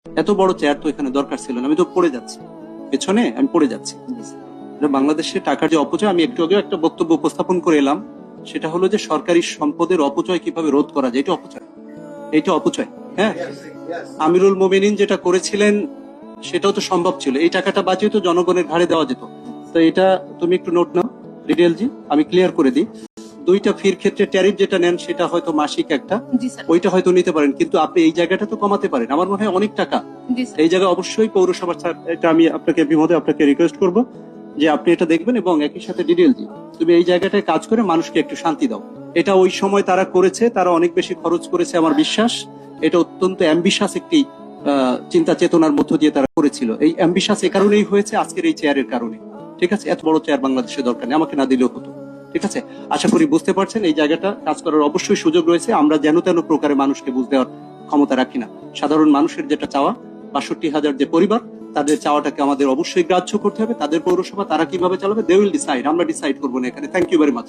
এত বড় চেয়ার তো এখানে দরকার ছিল না, আমি তো পড়ে যাচ্ছি পেছনে, আমি পড়ে যাচ্ছি। বাংলাদেশে টাকার যে অপচয়, আমি একটু আগে একটা বক্তব্য উপস্থাপন করে এলাম, সেটা হলো যে সরকারি সম্পদের অপচয় কিভাবে রোধ করা যায়, এটা অপচয়, এটা অপচয়। হ্যাঁ, আমিরুল মোমিনিন যেটা করেছিলেন সেটাও তো সম্ভব ছিল, এই টাকাটা বাঁচিয়ে তো জনগণের ঘাড়ে দেওয়া যেত। তো এটা তুমি একটু নোট নাও রিডেল জি, আমি ক্লিয়ার করে দিই। দুইটা ফির ক্ষেত্রে ট্যারিফ যেটা নেন সেটা হয়তো মাসিক একটা, ওইটা হয়তো নিতে পারেন, কিন্তু আপনি এই জায়গাটা তো কমাতে পারেন, আমার মনে হয় অনেক টাকা এই জায়গায় অবশ্যই পৌরসভা। এটা আমি আপনাকে বিমোদে আপনাকে রিকোয়েস্ট করব যে আপনি এটা দেখবেন, এবং একই সাথে ডিটেল জি তুমি এই জায়গাটায় কাজ করে মানুষকে একটু শান্তি দাও। এটা ওই সময় তারা করেছে, তারা অনেক বেশি খরচ করেছে আমার বিশ্বাস। এটা অত্যন্ত অ্যাম্বিশাস একটি চিন্তা চেতনার মধ্য দিয়ে তারা করেছিল। এই অ্যাম্বিশাস এ কারণেই হয়েছে আজকের এই চেয়ারের কারণে। ঠিক আছে, এত বড় চেয়ার বাংলাদেশে দরকার নেই, আমাকে না দিলেও হতো। ঠিক আছে, আশা করি বুঝতে পারছেন এই জায়গাটা কাজ করার অবশ্যই সুযোগ রয়েছে। আমরা যেন তেন প্রকারে মানুষকে বুঝ দেওয়ার ক্ষমতা রাখি না। সাধারণ মানুষের যেটা চাওয়া, ৬২,০০০ যে পরিবার, তাদের চাওয়াটাকে আমাদের অবশ্যই গ্রাহ্য করতে হবে। তাদের পৌরসভা তারা কিভাবে চালাবে, দে উইল ডিসাইড, আমরা ডিসাইড করবো না এখানে। Thank you very much.